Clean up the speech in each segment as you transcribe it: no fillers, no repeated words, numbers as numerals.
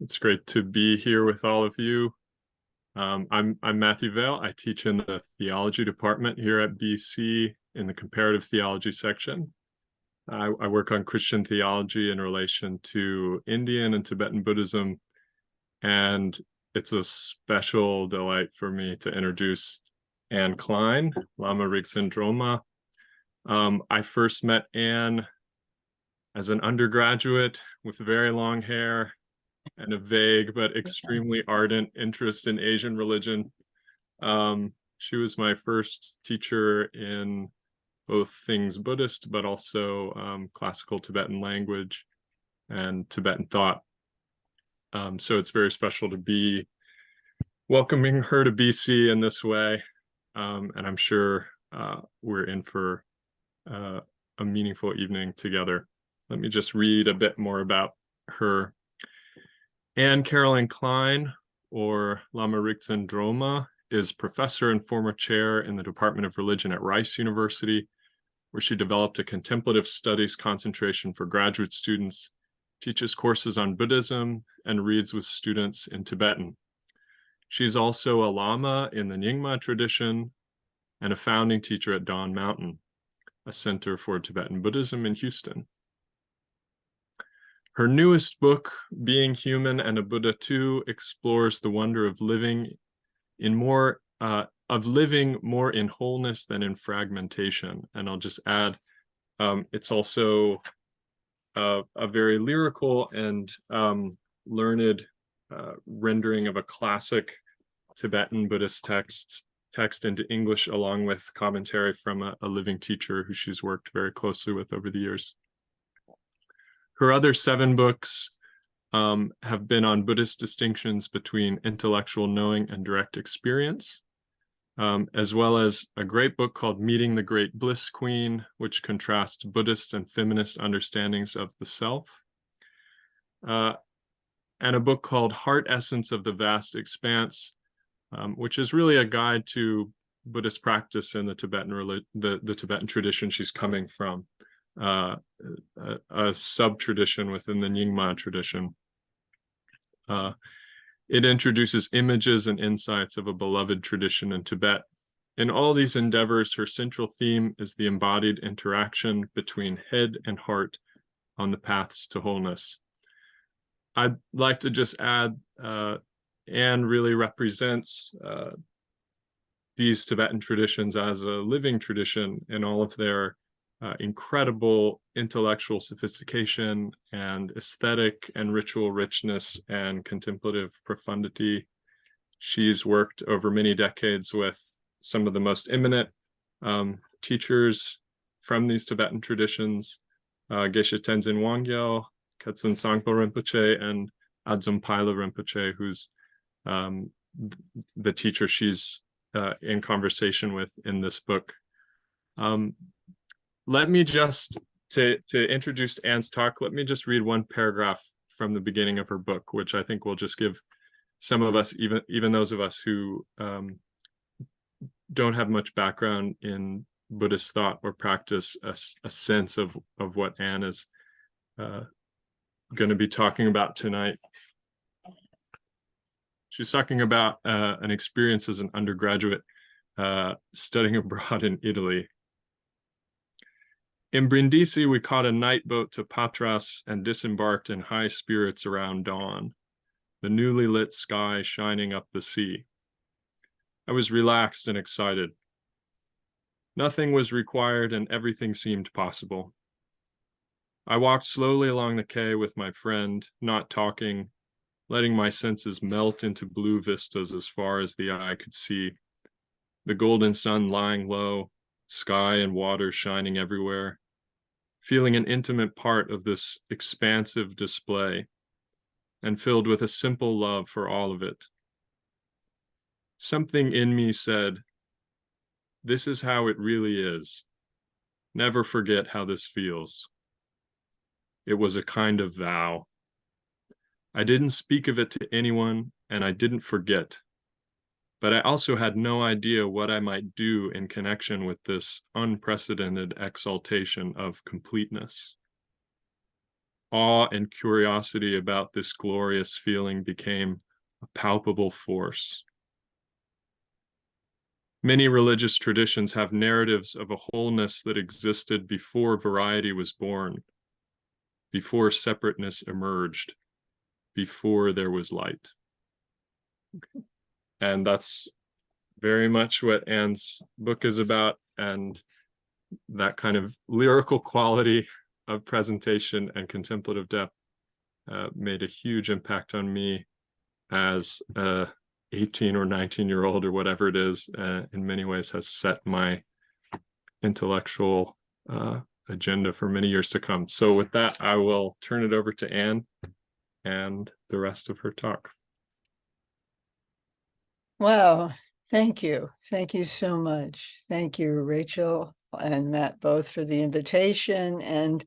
It's great to be here with all of you. I'm Matthew Vale. I teach in the theology department here at BC in the comparative theology section. I work on Christian theology in relation to Indian and Tibetan Buddhism, and it's a special delight for me to introduce Anne Klein, Lama Rigten Droma. I first met Anne as an undergraduate with very long hair and a vague but extremely ardent interest in Asian religion. She was my first teacher in both things Buddhist, but also classical Tibetan language and Tibetan thought. So it's very special to be welcoming her to BC in this way. And I'm sure we're in for a meaningful evening together. Let me just read a bit more about her. Anne Carolyn Klein, or Lama Rigten Droma, is professor and former chair in the Department of Religion at Rice University, where she developed a contemplative studies concentration for graduate students, teaches courses on Buddhism, and reads with students in Tibetan. She's also a Lama in the Nyingma tradition and a founding teacher at Dawn Mountain, a center for Tibetan Buddhism in Houston. Her newest book, Being Human and a Buddha Too, explores the wonder of living more in wholeness than in fragmentation. And I'll just add, it's also a very lyrical and learned rendering of a classic Tibetan Buddhist text into English, along with commentary from a living teacher who she's worked very closely with over the years. Her other 7 books have been on Buddhist distinctions between intellectual knowing and direct experience, as well as a great book called Meeting the Great Bliss Queen, which contrasts Buddhist and feminist understandings of the self, and a book called Heart Essence of the Vast Expanse, which is really a guide to Buddhist practice in the Tibetan tradition she's coming from. A sub-tradition within the Nyingma tradition. It introduces images and insights of a beloved tradition in Tibet. In all these endeavors, her central theme is the embodied interaction between head and heart on the paths to wholeness. I'd like to just add, Anne really represents these Tibetan traditions as a living tradition in all of their incredible intellectual sophistication and aesthetic and ritual richness and contemplative profundity. She's worked over many decades with some of the most eminent teachers from these Tibetan traditions, Geshe Tenzin Wangyal, Khetsen Sangpo Rinpoche, and Adzom Paila Rinpoche, who's the teacher she's in conversation with in this book. Let me just, to introduce Anne's talk, let me just read one paragraph from the beginning of her book, which I think will just give some of us, even those of us who don't have much background in Buddhist thought or practice, a sense of what Anne is going to be talking about tonight. She's talking about an experience as an undergraduate studying abroad in Italy. In Brindisi, we caught a night boat to Patras and disembarked in high spirits around dawn, the newly lit sky shining up the sea. I was relaxed and excited. Nothing was required and everything seemed possible. I walked slowly along the quay with my friend, not talking, letting my senses melt into blue vistas as far as the eye could see. The golden sun lying low, sky and water shining everywhere, feeling an intimate part of this expansive display and filled with a simple love for all of it. Something in me said, "This is how it really is. Never forget how this feels." It was a kind of vow. I didn't speak of it to anyone, and I didn't forget. But I also had no idea what I might do in connection with this unprecedented exaltation of completeness. awe and curiosity about this glorious feeling became a palpable force. Many religious traditions have narratives of a wholeness that existed before variety was born, before separateness emerged, before there was light. And that's very much what Anne's book is about, and that kind of lyrical quality of presentation and contemplative depth made a huge impact on me as a 18 or 19-year-old or whatever it is. In many ways has set my intellectual agenda for many years to come. So with that, I will turn it over to Anne and the rest of her talk. Wow, thank you. Thank you so much. Thank you, Rachel and Matt, both for the invitation. And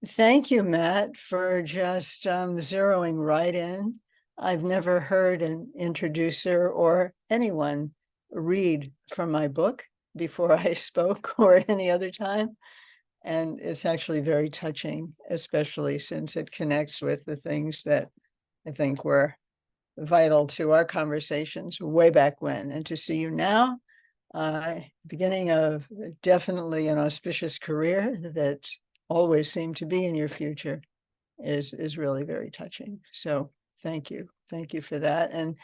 thank you, Matt, for just zeroing right in. I've never heard an introducer or anyone read from my book before I spoke or any other time. And it's actually very touching, especially since it connects with the things that I think were vital to our conversations way back when. And to see you now, beginning of definitely an auspicious career that always seemed to be in your future is really very touching. So thank you. Thank you for that. And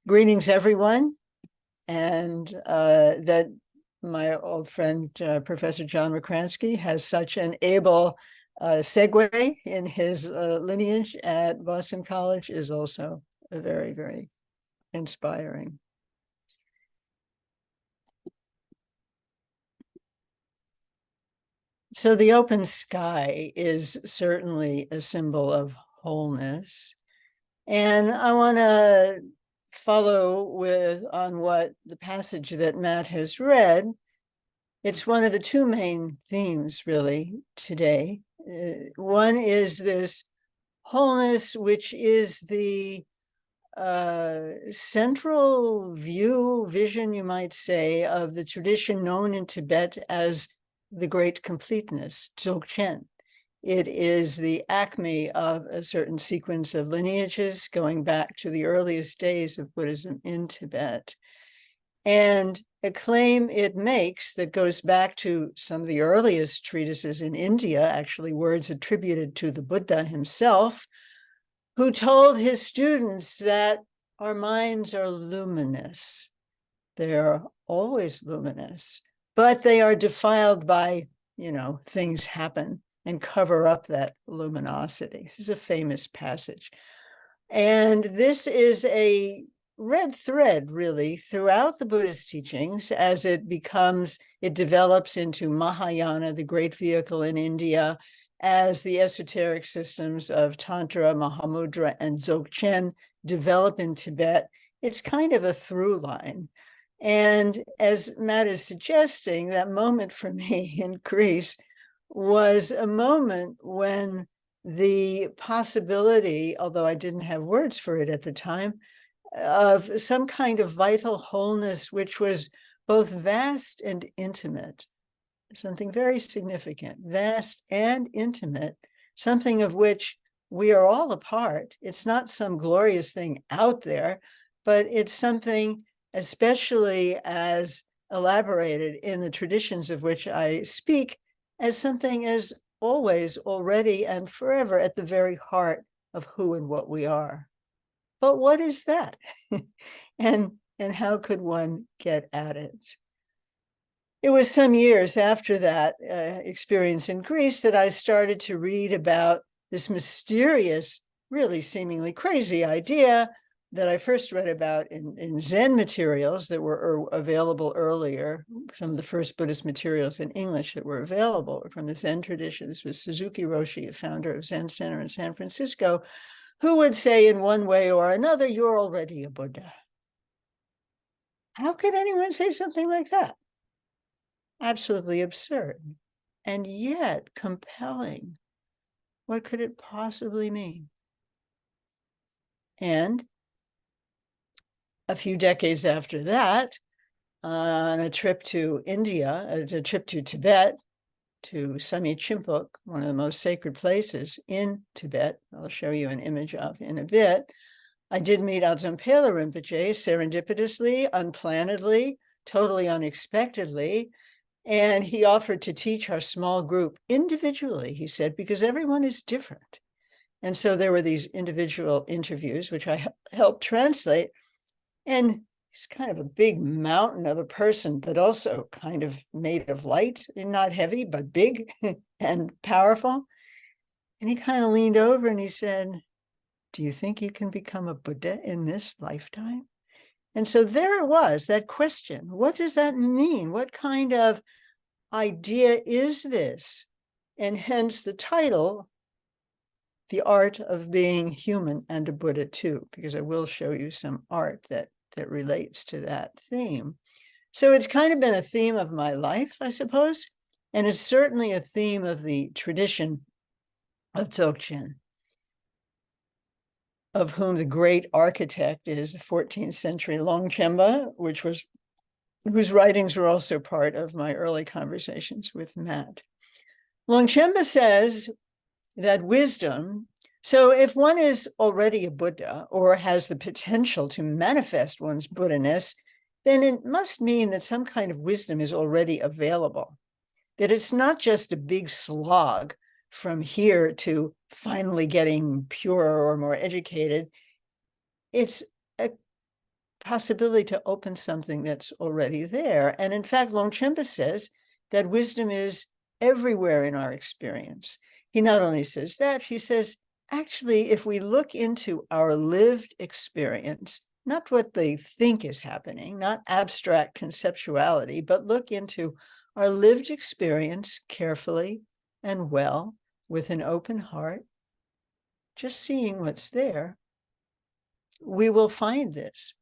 greetings, everyone. And that my old friend, Professor John McCransky, has such an able segue in his lineage at Boston College is also very, very inspiring. So the open sky is certainly a symbol of wholeness. And I want to follow on what the passage that Matt has read. It's one of the two main themes really today. One is this wholeness, which is the central vision, you might say, of the tradition known in Tibet as the great completeness, Dzogchen. It is the acme of a certain sequence of lineages going back to the earliest days of Buddhism in Tibet. And a claim it makes that goes back to some of the earliest treatises in India, actually words attributed to the Buddha himself, who told his students that our minds are luminous. They're always luminous, but they are defiled by, things happen and cover up that luminosity. This is a famous passage. And this is a red thread, really, throughout the Buddhist teachings as it develops into Mahayana, the great vehicle in India, as the esoteric systems of Tantra, Mahamudra, and Dzogchen develop in Tibet. It's kind of a through line. And as Matt is suggesting, that moment for me in Greece was a moment when the possibility, although I didn't have words for it at the time, of some kind of vital wholeness, which was both vast and intimate, something very significant, vast and intimate, something of which we are all a part. It's not some glorious thing out there, but it's something, especially as elaborated in the traditions of which I speak, as something as always, already, and forever at the very heart of who and what we are. But what is that? and how could one get at it? It was some years after that experience in Greece that I started to read about this mysterious, really seemingly crazy idea that I first read about in Zen materials that were available earlier. Some of the first Buddhist materials in English that were available were from the Zen tradition. This was Suzuki Roshi, a founder of Zen Center in San Francisco, who would say in one way or another, you're already a Buddha. How could anyone say something like that? Absolutely absurd, and yet compelling. What could it possibly mean? And a few decades after that, on a trip to India, a trip to Tibet, to Samye Chimpuk, one of the most sacred places in Tibet, I'll show you an image of in a bit, I did meet Adzon Pela Rinpoche serendipitously, unplannedly, totally unexpectedly. And he offered to teach our small group individually, he said, because everyone is different. And so there were these individual interviews, which I helped translate. And he's kind of a big mountain of a person, but also kind of made of light, and not heavy, but big and powerful. And he kind of leaned over and he said, do you think you can become a Buddha in this lifetime? And so there it was, that question. What does that mean? What kind of idea is this? And hence the title, The Art of Being Human and a Buddha Too, because I will show you some art that relates to that theme. So it's kind of been a theme of my life, I suppose, and it's certainly a theme of the tradition of Dzogchen, of whom the great architect is the 14th century Longchenpa, whose writings were also part of my early conversations with Matt. Longchenpa says that wisdom, so if one is already a Buddha or has the potential to manifest one's Buddha-ness, then it must mean that some kind of wisdom is already available, that it's not just a big slog from here to finally getting purer or more educated. It's a possibility to open something that's already there. And in fact, Longchenpa says that wisdom is everywhere in our experience. He not only says that, he says, actually, if we look into our lived experience, not what they think is happening, not abstract conceptuality, but look into our lived experience carefully and well, with an open heart, just seeing what's there, we will find this.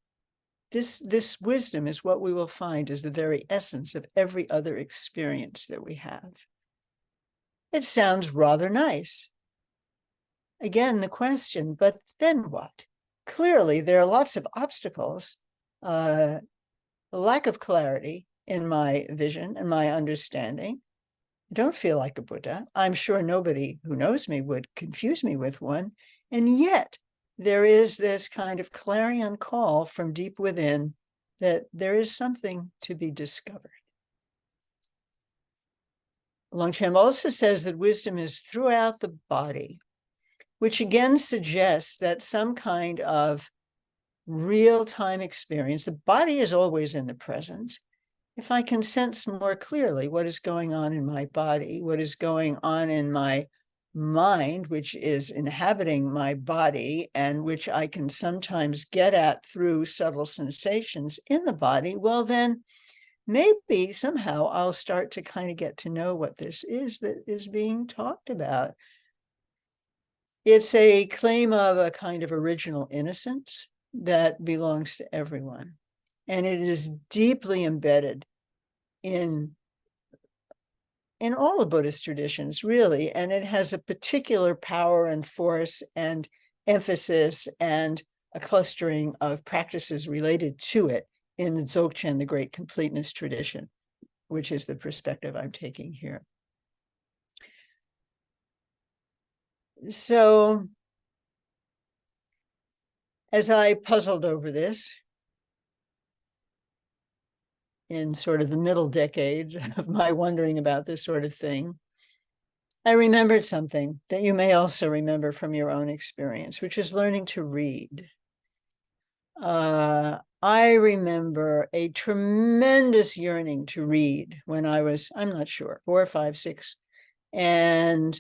This wisdom is what we will find is the very essence of every other experience that we have. It sounds rather nice. Again, the question, but then what? Clearly, there are lots of obstacles, a lack of clarity in my vision and my understanding. I don't feel like a Buddha. I'm sure nobody who knows me would confuse me with one. And yet there is this kind of clarion call from deep within that there is something to be discovered. Longchenpa also says that wisdom is throughout the body, which again suggests that some kind of real-time experience, the body is always in the present. If I can sense more clearly what is going on in my body, what is going on in my mind, which is inhabiting my body and which I can sometimes get at through subtle sensations in the body, well, then maybe somehow I'll start to kind of get to know what this is that is being talked about. It's a claim of a kind of original innocence that belongs to everyone. And it is deeply embedded in all the Buddhist traditions, really. And it has a particular power and force and emphasis and a clustering of practices related to it in the Dzogchen, the Great Completeness tradition, which is the perspective I'm taking here. So as I puzzled over this, in sort of the middle decade of my wondering about this sort of thing, I remembered something that you may also remember from your own experience, which is learning to read. I remember a tremendous yearning to read when I was, I'm not sure, 4, 5, 6. And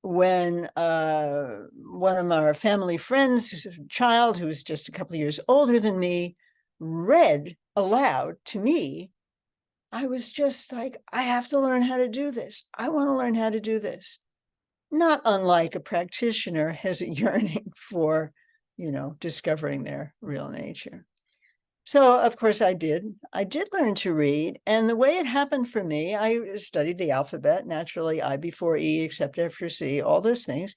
when one of our family friends, child who was just a couple of years older than me, read aloud to me, I was just like, I have to learn how to do this. I want to learn how to do this. Not unlike a practitioner has a yearning for, discovering their real nature. So, of course, I did learn to read. And the way it happened for me, I studied the alphabet, naturally, I before E, except after C, all those things.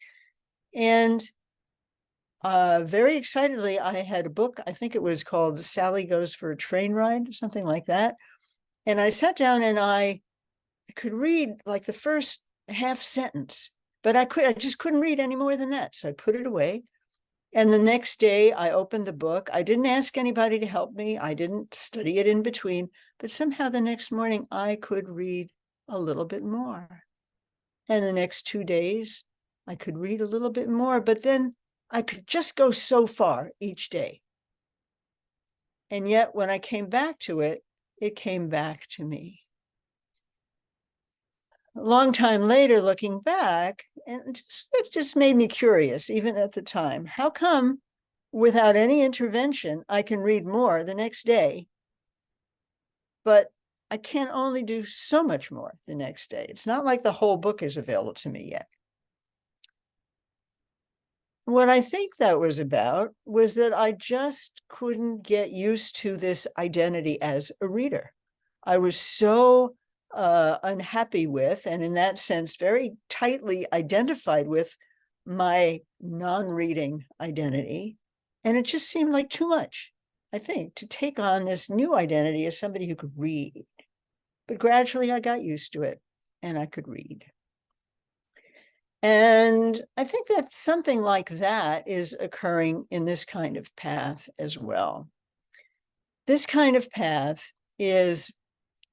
And very excitedly, I had a book, I think it was called Sally Goes for a Train Ride, something like that. And I sat down and I could read like the first half sentence, but I just couldn't read any more than that. So I put it away. And the next day I opened the book. I didn't ask anybody to help me. I didn't study it in between, but somehow the next morning I could read a little bit more. And the next 2 days I could read a little bit more, but then I could just go so far each day. And yet when I came back to it, it came back to me. A long time later, looking back, and it just made me curious, even at the time. How come without any intervention, I can read more the next day, but I can only do so much more the next day? It's not like the whole book is available to me yet. What I think that was about was that I just couldn't get used to this identity as a reader. I was so unhappy with, and in that sense, very tightly identified with my non-reading identity. And it just seemed like too much, I think, to take on this new identity as somebody who could read. But gradually I got used to it and I could read. And I think that something like that is occurring in this kind of path as well. This kind of path is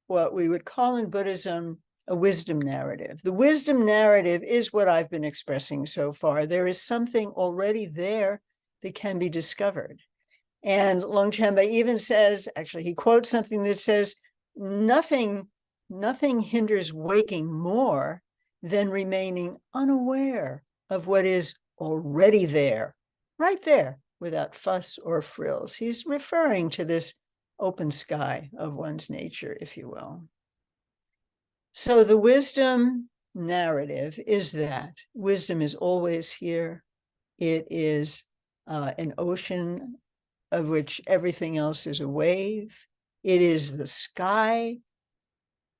what we would call in Buddhism a wisdom narrative. The wisdom narrative is what I've been expressing so far. There is something already there that can be discovered. And Longchenpa even says, actually, he quotes something that says, nothing hinders waking more than remaining unaware of what is already there, right there, without fuss or frills. He's referring to this open sky of one's nature, if you will. So the wisdom narrative is that wisdom is always here. It is an ocean of which everything else is a wave. It is the sky.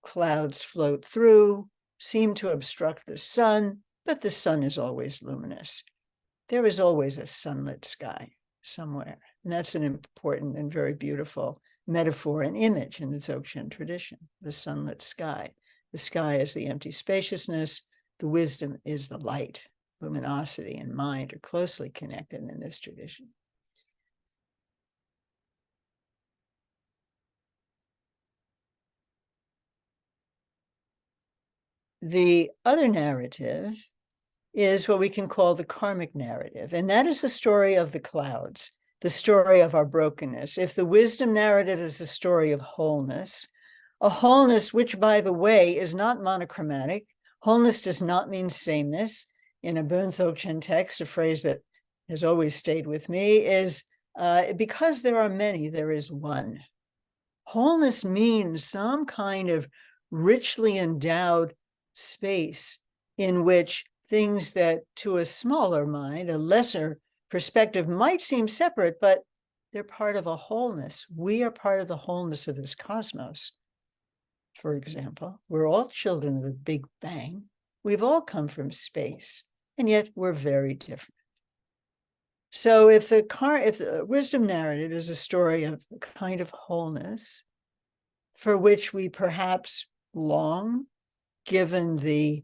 Clouds float through, seem to obstruct the sun, but the sun is always luminous. There is always a sunlit sky somewhere. And that's an important and very beautiful metaphor and image in the Dzogchen tradition, the sunlit sky. The sky is the empty spaciousness. The wisdom is the light. Luminosity and mind are closely connected in this tradition. The other narrative is what we can call the karmic narrative, and that is the story of the clouds, the story of our brokenness. If the wisdom narrative is the story of wholeness, a wholeness which, by the way, is not monochromatic. Wholeness does not mean sameness. In a Bön Dzogchen text, a phrase that has always stayed with me is, because there are many, there is one. Wholeness means some kind of richly endowed space in which things that to a smaller mind, a lesser perspective, might seem separate, but they're part of a wholeness. We are part of the wholeness of this cosmos. For example, we're all children of the Big Bang. We've all come from space, and yet we're very different. So if the wisdom narrative is a story of a kind of wholeness for which we perhaps long, given the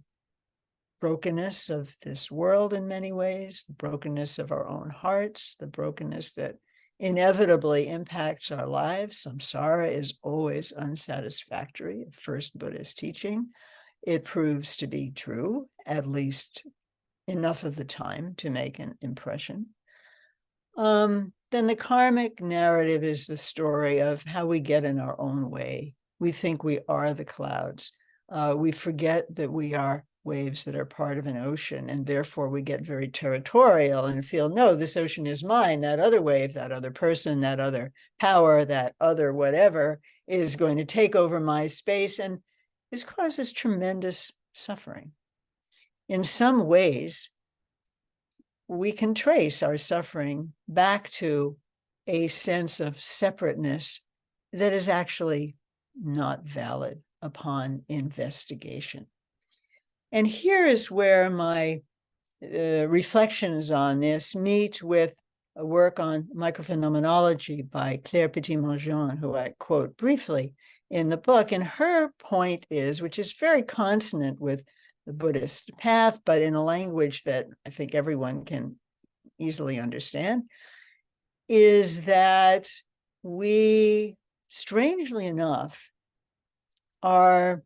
brokenness of this world in many ways, the brokenness of our own hearts, the brokenness that inevitably impacts our lives. Samsara is always unsatisfactory, first Buddhist teaching. It proves to be true, at least enough of the time to make an impression. Then the karmic narrative is the story of how we get in our own way. We think we are the clouds. We forget that we are waves that are part of an ocean, and therefore we get very territorial and feel, no, this ocean is mine. That other wave, that other person, that other power, that other whatever is going to take over my space, and this causes tremendous suffering. In some ways, we can trace our suffering back to a sense of separateness that is actually not valid upon investigation. And here is where my reflections on this meet with a work on microphenomenology by Claire Petit-Mongeon, who I quote briefly in the book. And her point is, which is very consonant with the Buddhist path, but in a language that I think everyone can easily understand, is that we, strangely enough, are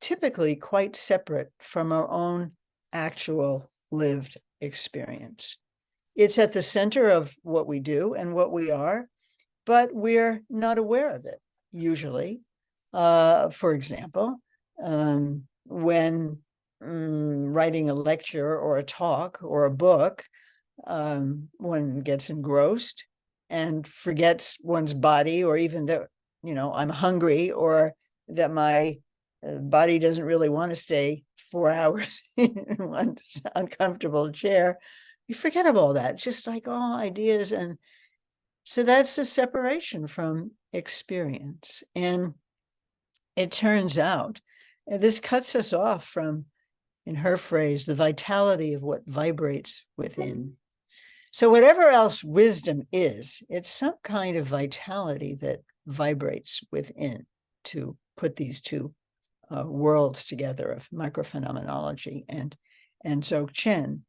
typically quite separate from our own actual lived experience. It's at the center of what we do and what we are, but we're not aware of it, usually. For example, when writing a lecture or a talk or a book, one gets engrossed and forgets one's body, or even that, I'm hungry, or that my body doesn't really want to stay 4 hours in one uncomfortable chair. You forget of all that, just like all ideas. And so that's the separation from experience. And it turns out, and this cuts us off from, in her phrase, the vitality of what vibrates within. So whatever else wisdom is, it's some kind of vitality that vibrates within, to put these two worlds together of microphenomenology and Dzogchen.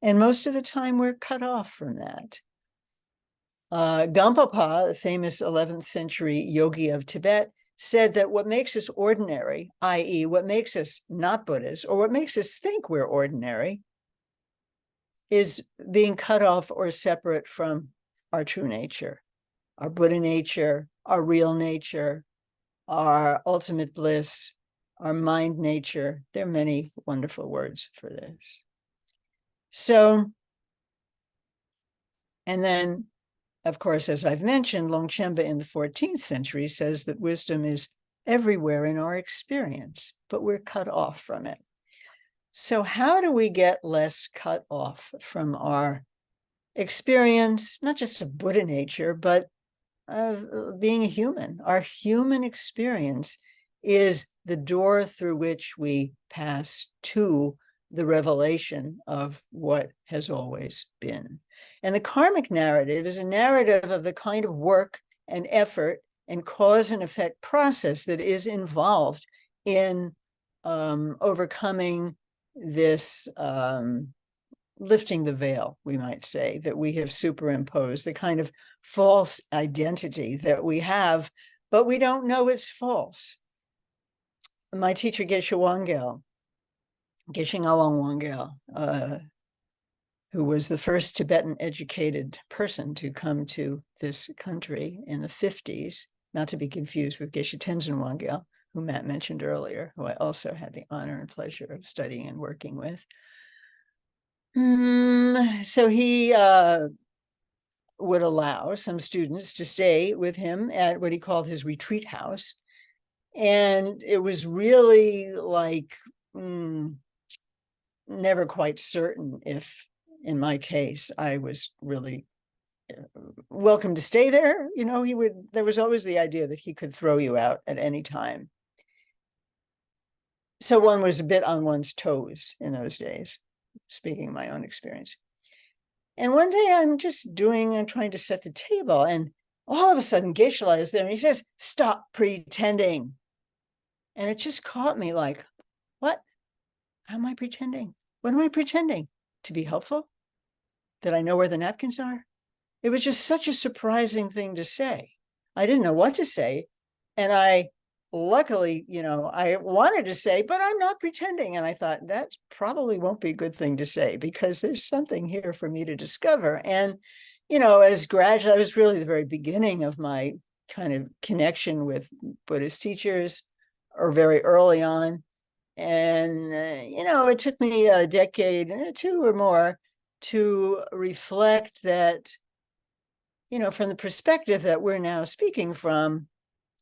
And most of the time we're cut off from that. Gampopa, the famous 11th century yogi of Tibet, said that what makes us ordinary, i.e. what makes us not Buddhist, or what makes us think we're ordinary, is being cut off or separate from our true nature, our Buddha nature, our real nature, our ultimate bliss, our mind nature. There are many wonderful words for this. So, and then, of course, as I've mentioned, Longchenpa in the 14th century says that wisdom is everywhere in our experience, but we're cut off from it. So how do we get less cut off from our experience, not just of Buddha nature, but of being a human? Our human experience is the door through which we pass to the revelation of what has always been. And the karmic narrative is a narrative of the kind of work and effort and cause and effect process that is involved in overcoming this, lifting the veil, we might say, that we have superimposed, the kind of false identity that we have, but we don't know it's false. My teacher, Geshe Wangyal, who was the first Tibetan educated person to come to this country in the 50s, not to be confused with Geshe Tenzin Wangyal, who Matt mentioned earlier, who I also had the honor and pleasure of studying and working with. So he would allow some students to stay with him at what he called his retreat house. And it was really like never quite certain if, in my case, I was really welcome to stay there. There was always the idea that he could throw you out at any time. So one was a bit on one's toes in those days, speaking of my own experience. And one day I'm trying to set the table, and all of a sudden Geshe is there and he says, "Stop pretending." And it just caught me like, what? How am I pretending? What am I pretending? To be helpful? That I know where the napkins are? It was just such a surprising thing to say. I didn't know what to say. And luckily, I wanted to say, but I'm not pretending. And I thought that probably won't be a good thing to say, because there's something here for me to discover. And, as gradually, I was really the very beginning of my kind of connection with Buddhist teachers, or very early on. And, it took me a decade, 2 or more, to reflect that, from the perspective that we're now speaking from,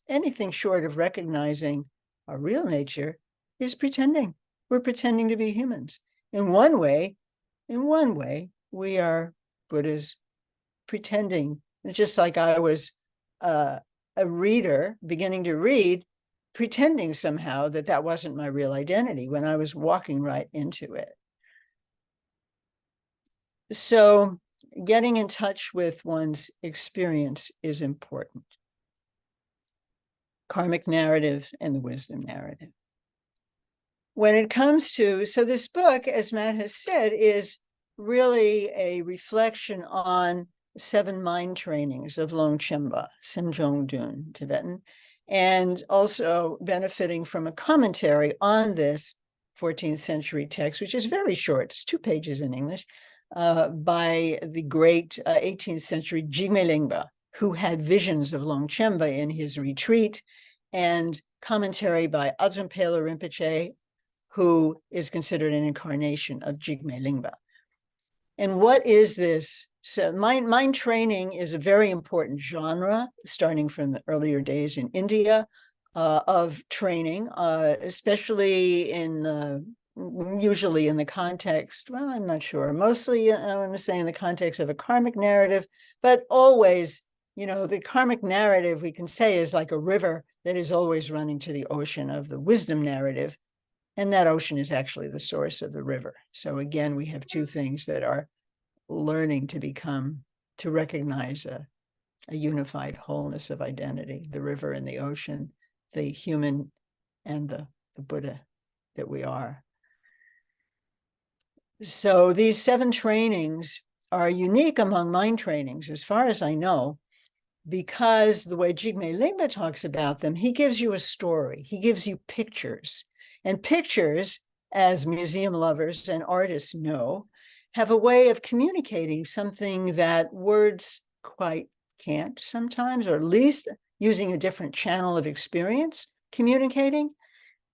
anything short of recognizing our real nature is pretending. We're pretending to be humans. In one way, we are Buddhas pretending. It's just like I was a reader beginning to read, pretending somehow that wasn't my real identity when I was walking right into it. So getting in touch with one's experience is important. Karmic narrative and the wisdom narrative. When it comes to, so this book, as Matt has said, is really a reflection on 7 mind trainings of Longchenpa, Semjong Dun, Tibetan, and also benefiting from a commentary on this 14th century text, which is very short, it's 2 pages in English, by the great 18th century Jigme Lingpa, who had visions of Longchenpa in his retreat, and commentary by Adzun Pela Rinpoche, who is considered an incarnation of Jigme Lingpa. And what is this? So mind training is a very important genre, starting from the earlier days in India, of training, especially usually in the context, well, I'm not sure, mostly I'm saying in the context of a karmic narrative, but always, the karmic narrative we can say is like a river that is always running to the ocean of the wisdom narrative. And that ocean is actually the source of the river. So again, we have 2 things that are learning to recognize a unified wholeness of identity, the river and the ocean, the human and the Buddha that we are. So these 7 trainings are unique among mind trainings, as far as I know, because the way Jigme Lingpa talks about them, he gives you a story, he gives you pictures. And pictures, as museum lovers and artists know, have a way of communicating something that words quite can't sometimes, or at least using a different channel of experience communicating.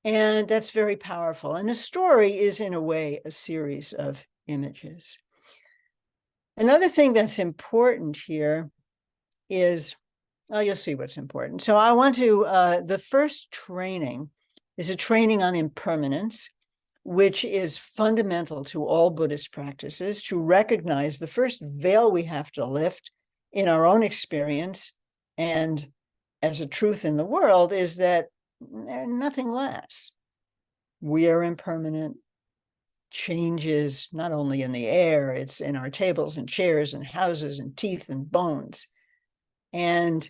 And that's very powerful. And a story is, in a way, a series of images. Another thing that's important here is, you'll see what's important. So I want to, the first training is a training on impermanence, which is fundamental to all Buddhist practices, to recognize the first veil we have to lift in our own experience and as a truth in the world is that nothing lasts. We are impermanent. Changes not only in the air, it's in our tables and chairs and houses and teeth and bones. And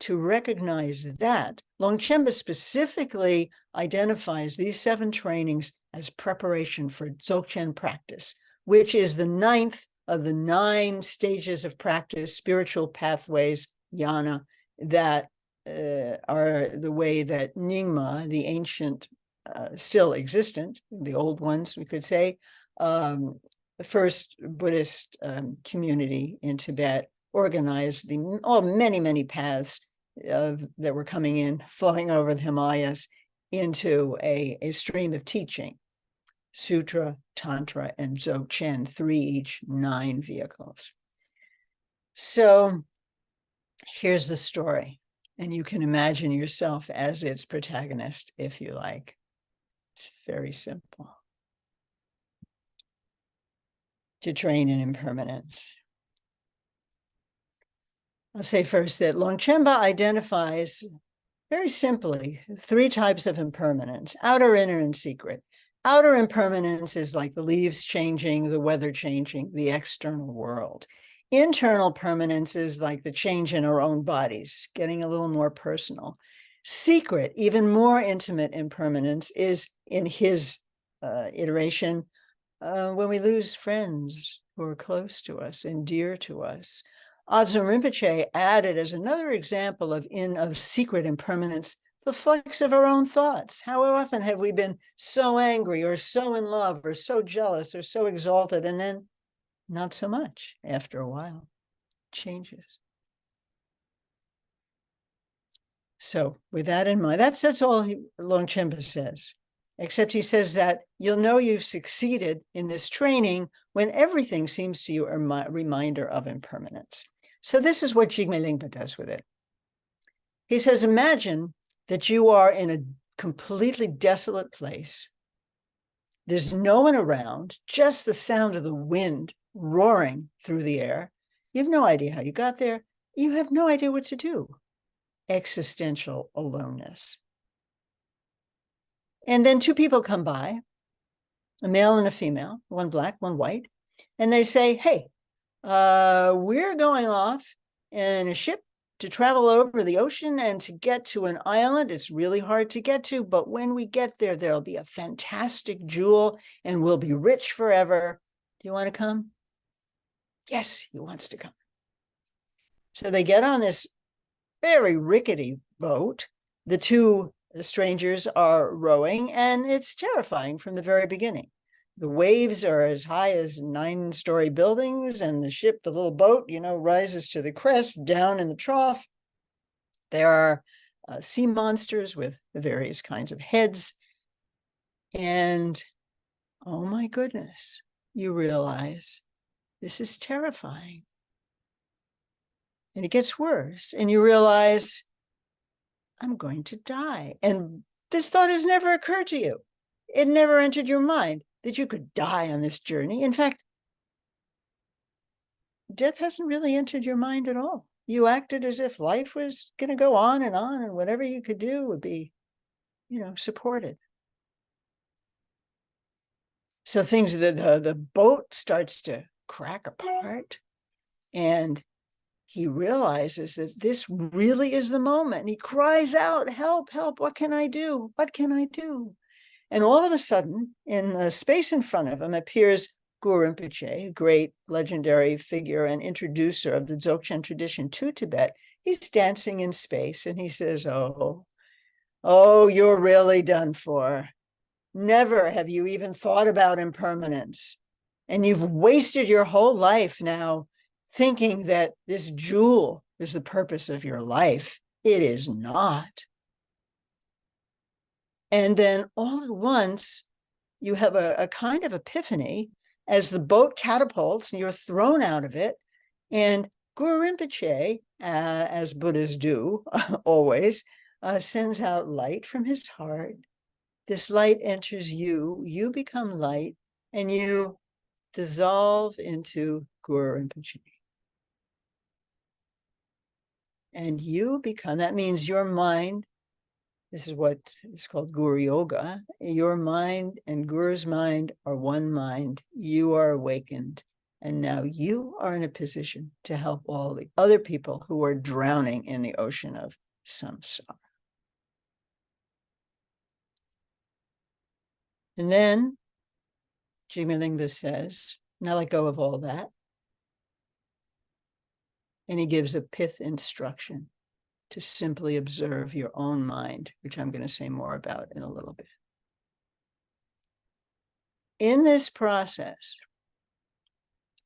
to recognize that, Longchenpa specifically identifies these 7 trainings as preparation for Dzogchen practice, which is the 9th of the 9 stages of practice, spiritual pathways, jhana, that are the way that Nyingma, the ancient, still existent, the old ones, we could say, the first Buddhist community in Tibet organized many, many paths that were coming in, flowing over the Himalayas into a stream of teaching, Sutra, Tantra, and Dzogchen, 3 each, 9 vehicles. So here's the story, and you can imagine yourself as its protagonist, if you like. It's very simple. To train in impermanence. I'll say first that Longchenpa identifies very simply 3 types of impermanence: outer, inner, and secret. Outer impermanence is like the leaves changing, the weather changing, the external world. Internal permanence is like the change in our own bodies, getting a little more personal. Secret, even more intimate impermanence is, in his iteration, when we lose friends who are close to us and dear to us. Adzun Rinpoche added as another example of secret impermanence, the flux of our own thoughts. How often have we been so angry or so in love or so jealous or so exalted, and then not so much after a while? Changes. So with that in mind, that's all Longchenpa says, except he says that you'll know you've succeeded in this training when everything seems to you a reminder of impermanence. So this is what Jigme Lingpa does with it. He says, imagine that you are in a completely desolate place. There's no one around, just the sound of the wind roaring through the air. You have no idea how you got there. You have no idea what to do. Existential aloneness. And then 2 people come by, a male and a female, one black, one white, and they say, hey, we're going off in a ship to travel over the ocean and to get to an island. It's really hard to get to, but when we get there, there'll be a fantastic jewel and we'll be rich forever. Do you want to come? Yes, he wants to come. So they get on this very rickety boat. The two strangers are rowing, and it's terrifying from the very beginning. The waves are as high as 9-story buildings, and the ship, the little boat, rises to the crest down in the trough. There are sea monsters with various kinds of heads. And oh my goodness, you realize this is terrifying. And it gets worse, and you realize, I'm going to die. And this thought has never occurred to you. It never entered your mind that you could die on this journey. In fact, death hasn't really entered your mind at all. You acted as if life was going to go on, and whatever you could do would be, supported. So the boat starts to crack apart, and he realizes that this really is the moment. He cries out, help, help, what can I do? What can I do? And all of a sudden, in the space in front of him appears Guru Rinpoche, a great legendary figure and introducer of the Dzogchen tradition to Tibet. He's dancing in space, and he says, oh, you're really done for. Never have you even thought about impermanence. And you've wasted your whole life now thinking that this jewel is the purpose of your life. It is not. And then all at once, you have a kind of epiphany as the boat catapults and you're thrown out of it. And Guru Rinpoche, as Buddhas do always, sends out light from his heart. This light enters you, you become light, and you dissolve into Guru Rinpoche. And you become, that means your mind, this is what is called Guru Yoga, your mind and Guru's mind are one mind. You are awakened. And now you are in a position to help all the other people who are drowning in the ocean of samsara. And then Nyingma says, now let go of all that. And he gives a pith instruction to simply observe your own mind, which I'm going to say more about in a little bit. In this process,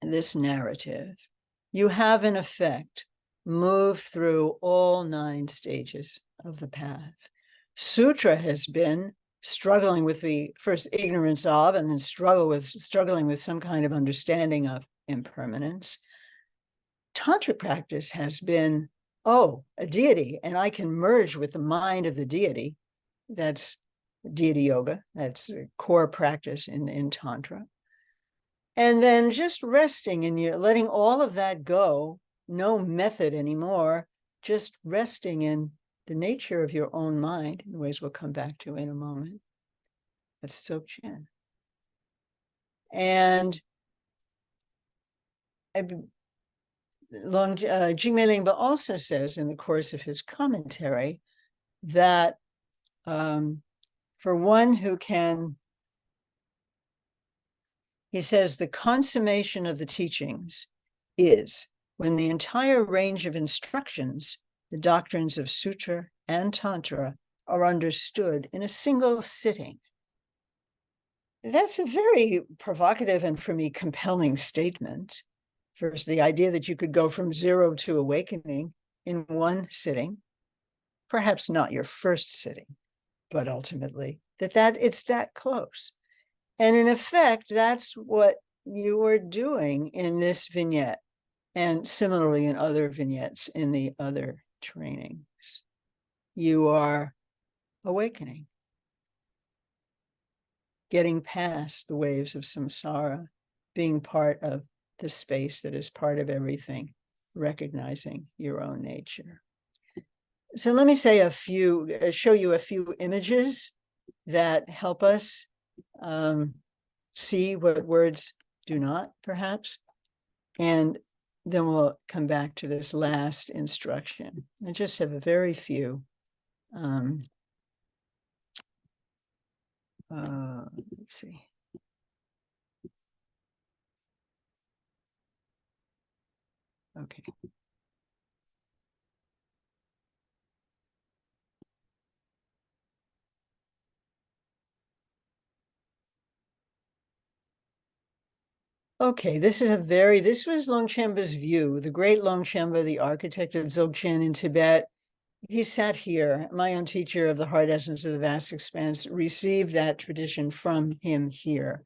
this narrative, you have in effect moved through all 9 stages of the path. Sutra has been struggling with the first ignorance of, and then struggling with some kind of understanding of impermanence. Tantric practice has been, a deity, and I can merge with the mind of the deity. That's deity yoga. That's a core practice in Tantra. And then just resting and you're letting all of that go, no method anymore, just resting in the nature of your own mind, in ways we'll come back to in a moment. That's Dzogchen. And Jigme Lingpa also says in the course of his commentary that for one who can, he says, the consummation of the teachings is when the entire range of instructions, the doctrines of Sutra and Tantra, are understood in a single sitting. That's a very provocative and, for me, compelling statement. First, the idea that you could go from 0 to awakening in one sitting, perhaps not your first sitting, but ultimately that it's that close. And in effect, that's what you are doing in this vignette, and similarly in other vignettes in the other trainings. You are awakening, getting past the waves of samsara, being part of the space that is part of everything, recognizing your own nature. So let me say show you a few images that help us see what words do not, perhaps. And then we'll come back to this last instruction. I just have a very few. Let's see. Okay. Okay, this was Longchenpa's view. The great Longchenpa, the architect of Dzogchen in Tibet, he sat here. My own teacher of the heart essence of the vast expanse received that tradition from him here.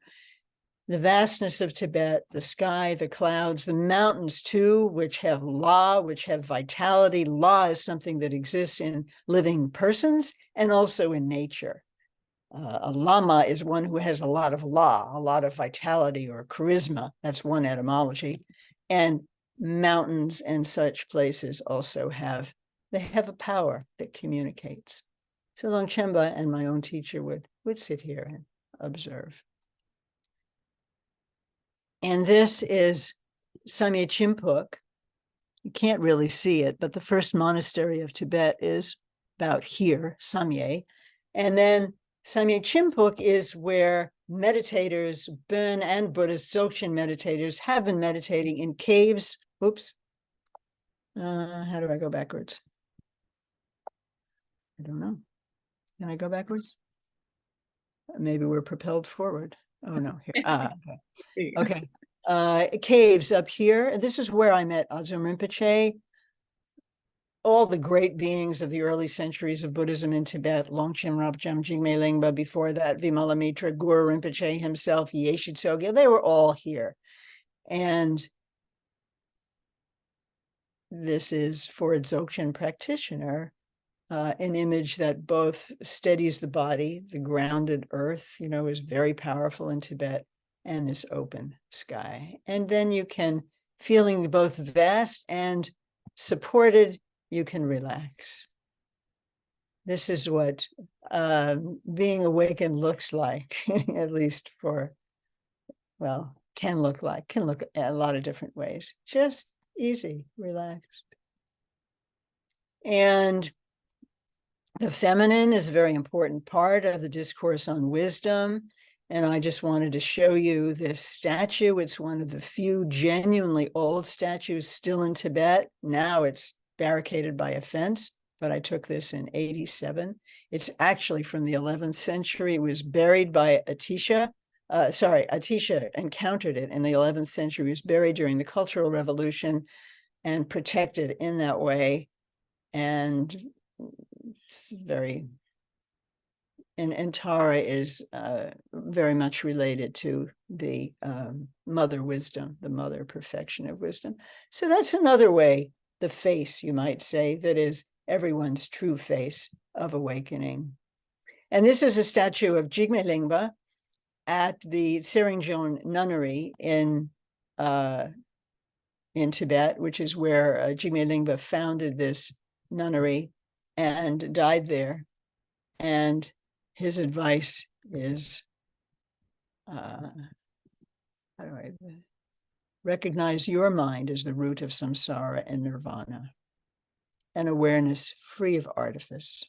The vastness of Tibet, the sky, the clouds, the mountains too, which have La, which have vitality. La is something that exists in living persons and also in nature. A Lama is one who has a lot of La, a lot of vitality or charisma. That's one etymology. And mountains and such places also have a power that communicates. So Longchenpa and my own teacher would sit here and observe. And this is Samye Chimpuk. You can't really see it, but the first monastery of Tibet is about here, Samye. And then Samye Chimpuk is where meditators, Bon and Buddhist Dzogchen meditators, have been meditating in caves. Oops. How do I go backwards? I don't know. Can I go backwards? Maybe we're propelled forward. Oh, no. Here. Okay. Caves up here. This is where I met Adzom Rinpoche. All the great beings of the early centuries of Buddhism in Tibet, Longchen Rinpoche, Jigme Lingpa, before that, Vimalamitra, Guru Rinpoche himself, Yeshe Tsogyal, they were all here. And this is, for a Dzogchen practitioner, an image that both steadies the body, the grounded earth, is very powerful in Tibet, and this open sky. And then you can, feeling both vast and supported, you can relax. This is what being awakened looks like, at least can look a lot of different ways. Just easy, relaxed. And the feminine is a very important part of the discourse on wisdom. And I just wanted to show you this statue. It's one of the few genuinely old statues still in Tibet. Now it's barricaded by a fence, but I took this in 87. It's actually from the 11th century. It was buried by Atisha. Atisha encountered it in the 11th century. It was buried during the Cultural Revolution and protected in that way. And and Tara is very much related to the mother wisdom, the mother perfection of wisdom. So that's another way, the face, you might say, that is everyone's true face of awakening. And this is a statue of Jigme Lingpa at the Serinjon nunnery in Tibet, which is where Jigme Lingpa founded this nunnery and died there. And his advice is, recognize your mind as the root of samsara and nirvana, an awareness free of artifice.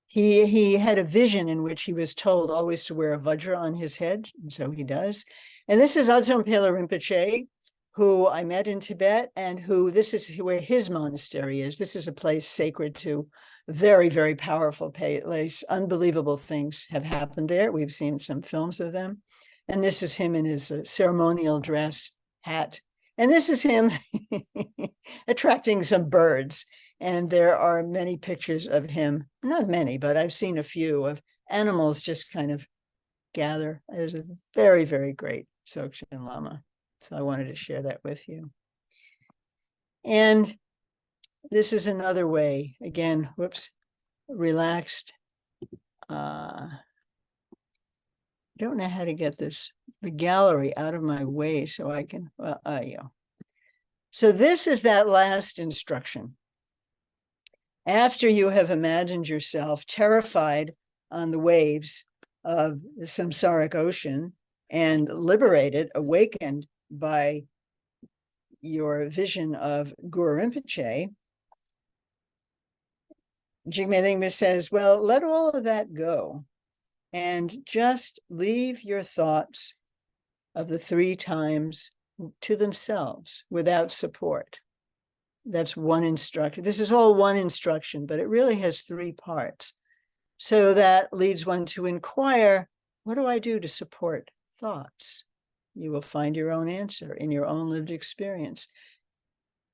He had a vision in which he was told always to wear a vajra on his head, and so he does. And this is Adzom Pela Rinpoche, who I met in Tibet, and this is where his monastery is. This is a place sacred to, very, very powerful place. Unbelievable things have happened there. We've seen some films of them. And this is him in his ceremonial dress, hat. And this is him attracting some birds. And there are many pictures of him, not many, but I've seen a few of animals just kind of gather. It's a very, very great Dzogchen Lama. So I wanted to share that with you. And this is another way, again, relaxed. I don't know how to get the gallery out of my way so I can, So this is that last instruction. After you have imagined yourself terrified on the waves of the samsaric ocean, and liberated, awakened by your vision of Guru Rinpoche, Jigme Nyingma says, well, let all of that go and just leave your thoughts of the 3 times to themselves without support. That's one instruction. This is all one instruction, but it really has 3 parts. So that leads one to inquire, what do I do to support thoughts? You will find your own answer in your own lived experience.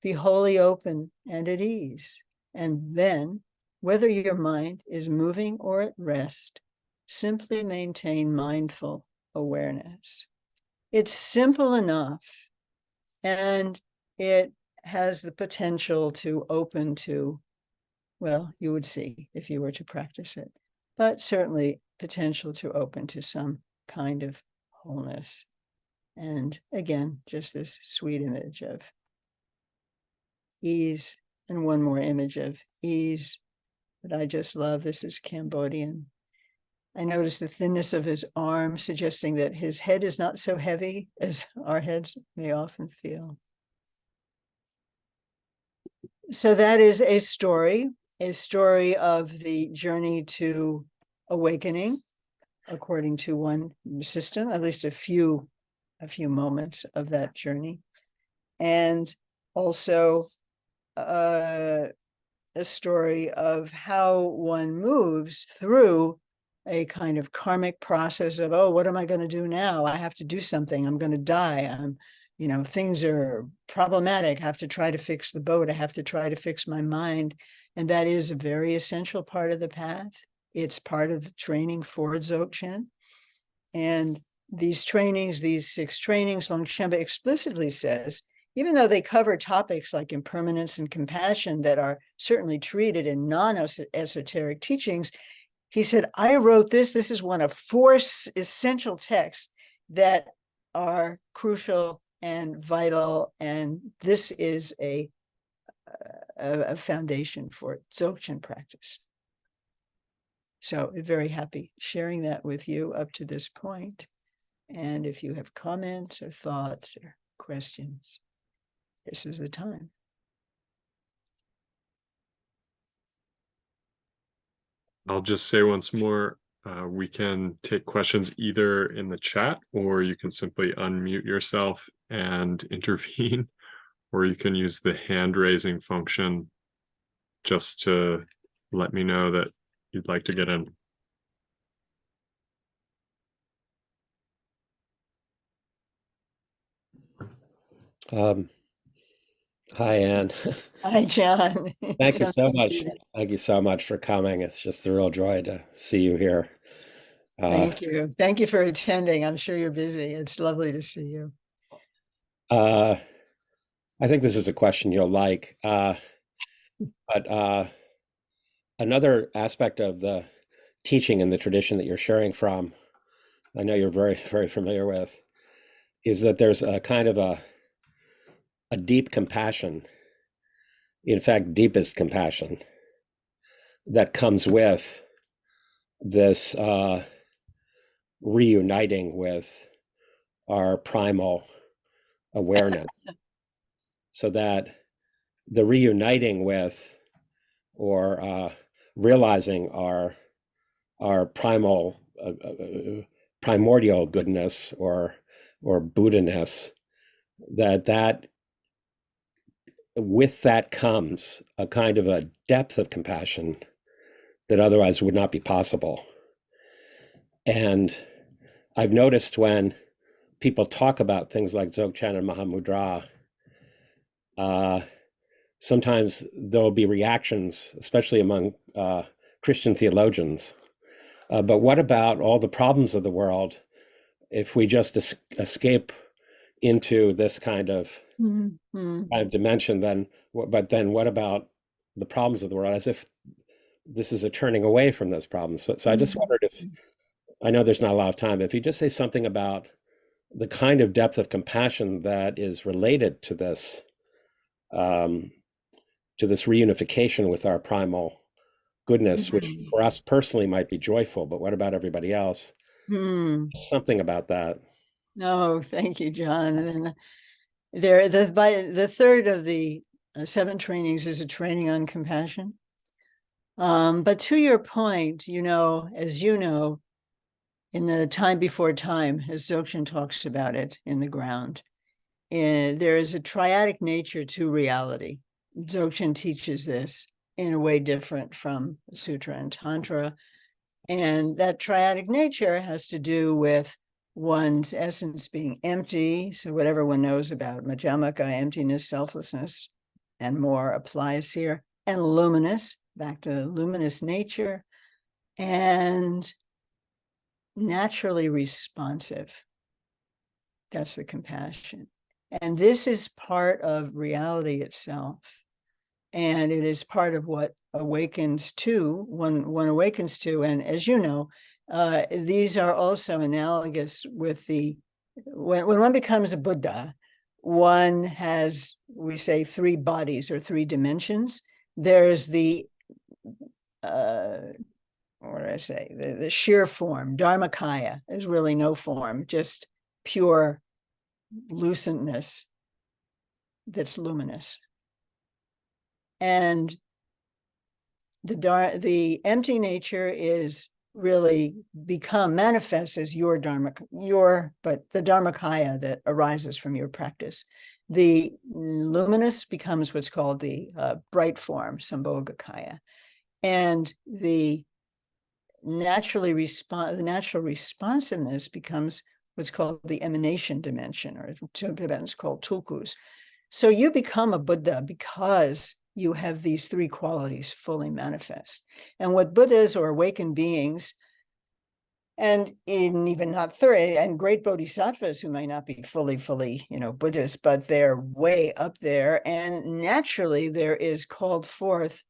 Be wholly open and at ease. And then, whether your mind is moving or at rest, simply maintain mindful awareness. It's simple enough, and it has the potential to open to, well, you would see if you were to practice it, but certainly potential to open to some kind of wholeness. And again, just this sweet image of ease, and one more image of ease that I just love. This is Cambodian. I notice the thinness of his arm, suggesting that his head is not so heavy as our heads may often feel. So that is a story of the journey to awakening, according to one system, at least a few moments of that journey. And also a story of how one moves through a kind of karmic process of, oh, what am I going to do now? I have to do something. I'm going to die. Things are problematic. I have to try to fix the boat. I have to try to fix my mind. And that is a very essential part of the path. It's part of training for Dzogchen. And these 6 trainings, Longchenpa explicitly says, even though they cover topics like impermanence and compassion that are certainly treated in non-esoteric teachings, he said, I wrote this. This is one of 4 essential texts that are crucial and vital, and this is a foundation for Dzogchen practice. So I'm very happy sharing that with you up to this point. And if you have comments or thoughts or questions, this is the time. I'll just say once more, we can take questions either in the chat, or you can simply unmute yourself and intervene, or you can use the hand raising function just to let me know that you'd like to get in. Hi, Anne. Hi, John. Thank you so much. Thank you so much for coming. It's just a real joy to see you here. Thank you. Thank you for attending. I'm sure you're busy. It's lovely to see you. I think this is a question you'll like. But another aspect of the teaching and the tradition that you're sharing from, I know you're very, very familiar with, is that there's a kind of a deep compassion, in fact, deepest compassion, that comes with this reuniting with our primal awareness, so that the reuniting with, or realizing our primordial goodness or Buddha-ness, that with that comes a kind of a depth of compassion that otherwise would not be possible. And I've noticed when people talk about things like Dzogchen and Mahamudra, sometimes there'll be reactions, especially among Christian theologians. But what about all the problems of the world if we just escape into this kind of dimension? Then what about the problems of the world, as if this is a turning away from those problems? So I just wondered if, I know there's not a lot of time, but if you just say something about the kind of depth of compassion that is related to this reunification with our primal goodness, which for us personally might be joyful, but what about everybody else? Something about that. No, thank you, John. And the third of the 7 trainings is a training on compassion. But to your point, as you know, in the time before time, as Dzogchen talks about it in the ground, there is a triadic nature to reality. Dzogchen teaches this in a way different from Sutra and Tantra. And that triadic nature has to do with one's essence being empty. So whatever one knows about Madhyamaka, emptiness, selflessness, and more applies here. And luminous, back to luminous nature, and naturally responsive. That's the compassion. And this is part of reality itself. And it is part of what one awakens to. And as you know, these are also analogous with when one becomes a Buddha, one has, we say, 3 bodies or 3 dimensions. There's the the sheer form. Dharmakaya is really no form, just pure lucentness that's luminous. And the empty nature is really manifests as your dharma, but the dharmakaya that arises from your practice. The luminous becomes what's called the bright form, sambhogakaya, and the natural responsiveness becomes what's called the emanation dimension, or Tibetan is called tulkus. So you become a Buddha because you have these 3 qualities fully manifest. And what Buddhas or awakened beings, and even not 3, and great bodhisattvas who may not be fully, Buddhist, but they're way up there. And naturally there is called forth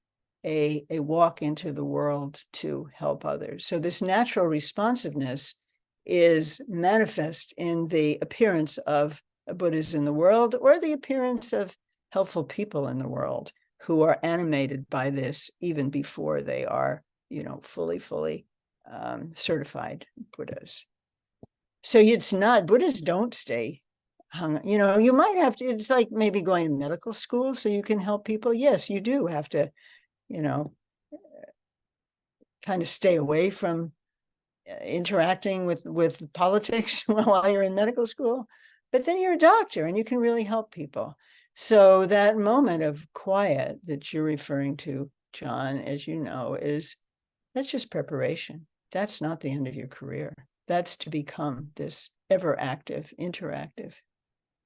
a walk into the world to help others. So this natural responsiveness is manifest in the appearance of Buddhas in the world, or the appearance of helpful people in the world who are animated by this even before they are, fully certified Buddhas. So it's not, Buddhists don't stay hung, you might have to, it's like maybe going to medical school so you can help people. Yes, you do have to, kind of stay away from interacting with politics while you're in medical school, but then you're a doctor and you can really help people. So that moment of quiet that you're referring to, John, as you know, that's just preparation. That's not the end of your career. That's to become this ever active, interactive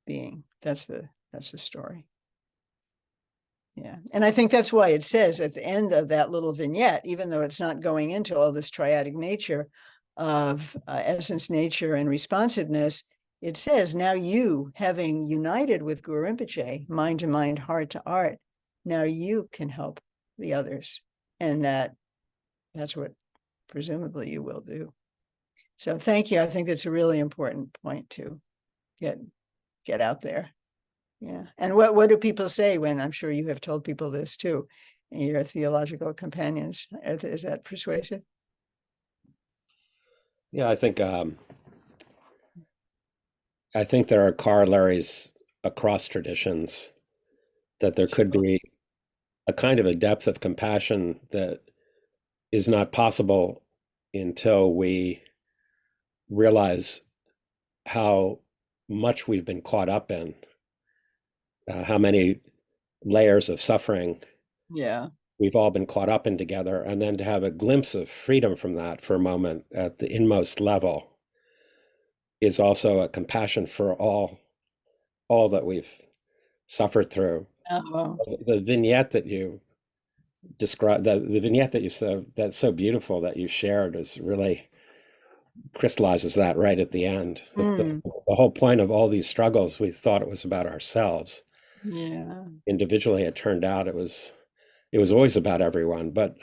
being. That's the story. Yeah. And I think that's why it says at the end of that little vignette, even though it's not going into all this triadic nature of essence, nature, and responsiveness, it says, now you, having united with Guru Rinpoche, mind to mind, heart to heart, now you can help the others. And that's what presumably you will do. So thank you. I think it's a really important point to get out there. Yeah. And what do people say when, I'm sure you have told people this too, in your theological companions? Is that persuasive? Yeah, I think there are corollaries across traditions, that there could be a kind of a depth of compassion that is not possible until we realize how much we've been caught up in, how many layers of suffering we've all been caught up in together, and then to have a glimpse of freedom from that for a moment at the inmost level is also a compassion for all that we've suffered through. The vignette that you described, the vignette that that's so beautiful that you shared, is really crystallizes that right at the end. The whole point of all these struggles, we thought it was about ourselves. Yeah. Individually, it turned out it was always about everyone, but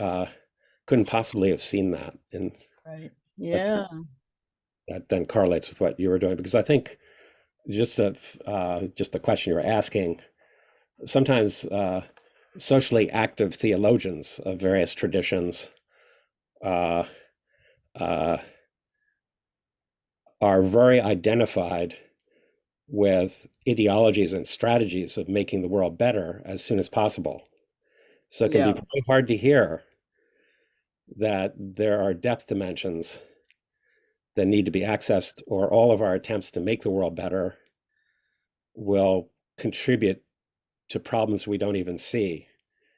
couldn't possibly have seen that. And right. Yeah. That then correlates with what you were doing, because I think just the question you were asking, sometimes socially active theologians of various traditions are very identified with ideologies and strategies of making the world better as soon as possible. So it can be very hard to hear that there are depth dimensions that need to be accessed, or all of our attempts to make the world better will contribute to problems we don't even see,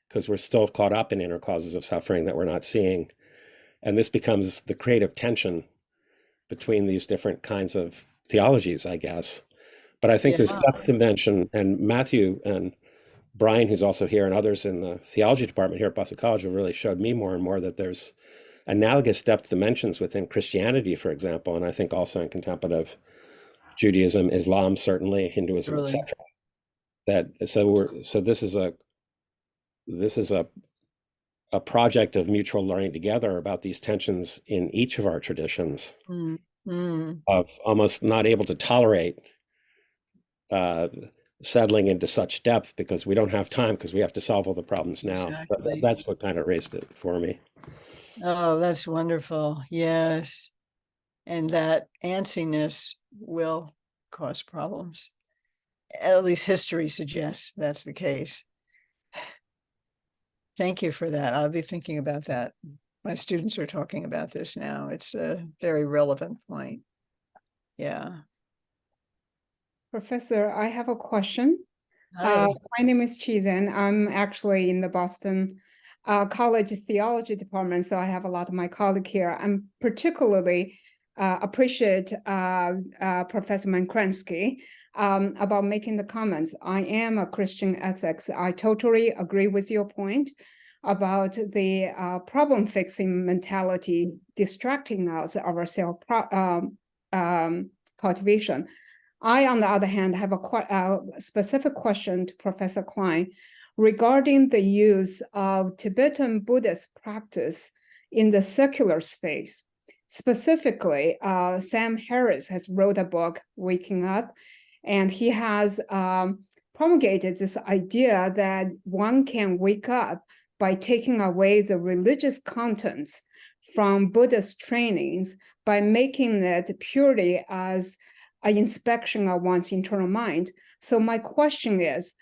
because we're still caught up in inner causes of suffering that we're not seeing. And this becomes the creative tension between these different kinds of theologies, I guess. But I think this depth dimension, and Matthew and Brian, who's also here, and others in the theology department here at Boston College have really showed me more and more that there's analogous depth dimensions within Christianity, for example, and I think also in contemplative Judaism, Islam, certainly, Hinduism, etc. So this is a project of mutual learning together about these tensions in each of our traditions, of almost not able to tolerate settling into such depth because we don't have time, because we have to solve all the problems now. Exactly. So that's what kind of raised it for me. Oh, that's wonderful. Yes. And that antsiness will cause problems. At least history suggests that's the case. Thank you for that. I'll be thinking about that. My students are talking about this now. It's a very relevant point. Yeah. Professor, I have a question. Hi. My name is Chizan. I'm actually in the Boston College Theology Department, so I have a lot of my colleagues here. I'm particularly appreciate Professor Mankransky about making the comments. I am a Christian ethics. I totally agree with your point about the problem-fixing mentality distracting us of our self-cultivation. I, on the other hand, have a specific question to Professor Klein regarding the use of Tibetan Buddhist practice in the secular space. Specifically, Sam Harris has wrote a book, Waking Up, and he has promulgated this idea that one can wake up by taking away the religious contents from Buddhist trainings by making it purely as an inspection of one's internal mind. So my question is,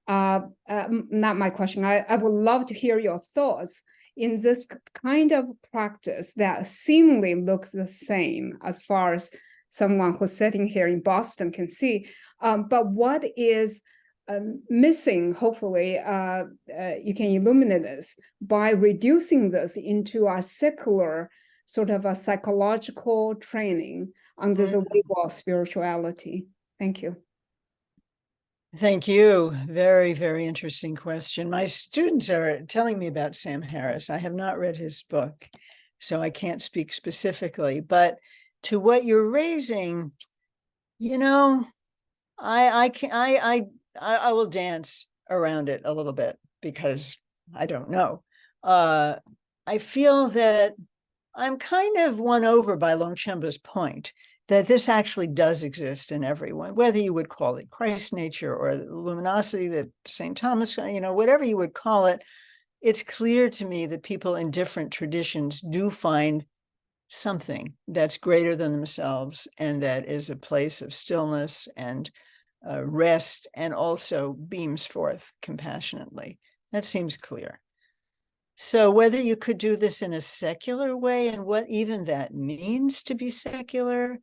not my question, I would love to hear your thoughts in this kind of practice that seemingly looks the same as far as someone who's sitting here in Boston can see, but what is missing, hopefully, you can illuminate this, by reducing this into a secular, sort of a psychological training under the label of spirituality. Thank you. Thank you. Very, very interesting question. My students are telling me about Sam Harris. I have not read his book, so I can't speak specifically. But to what you're raising, you know, I will dance around it a little bit because I don't know. I feel that I'm kind of won over by Longchenpa's point that this actually does exist in everyone, whether you would call it Christ nature or luminosity that St. Thomas, whatever you would call it. It's clear to me that people in different traditions do find something that's greater than themselves, and that is a place of stillness and rest, and also beams forth compassionately. That seems clear. So whether you could do this in a secular way, and what even that means to be secular,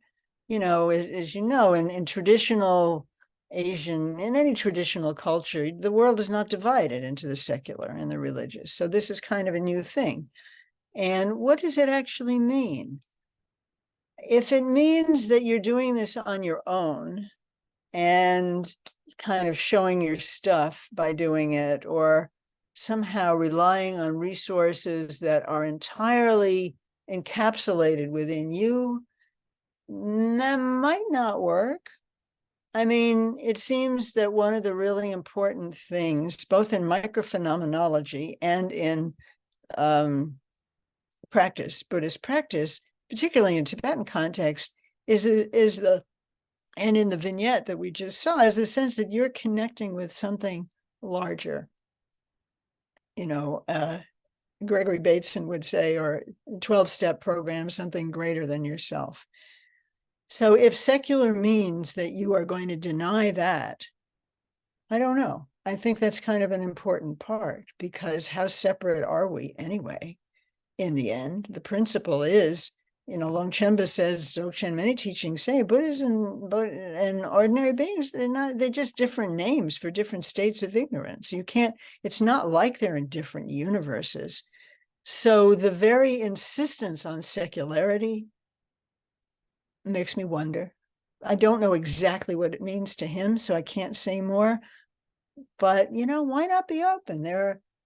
as you know, in traditional Asian, in any traditional culture, the world is not divided into the secular and the religious. So this is kind of a new thing. And what does it actually mean? If it means that you're doing this on your own and kind of showing your stuff by doing it, or somehow relying on resources that are entirely encapsulated within you, that might not work. I mean, it seems that one of the really important things, both in microphenomenology and in practice, Buddhist practice, particularly in Tibetan context, is the, and in the vignette that we just saw, is the sense that you're connecting with something larger. Gregory Bateson would say, or 12-step program, something greater than yourself. So if secular means that you are going to deny that, I don't know. I think that's kind of an important part, because how separate are we anyway? In the end, the principle is, Longchenpa says, Dzogchen, many teachings say Buddhism and ordinary beings, they're just different names for different states of ignorance. It's not like they're in different universes. So the very insistence on secularity makes me wonder. I don't know exactly what it means to him, so I can't say more. But, why not be open?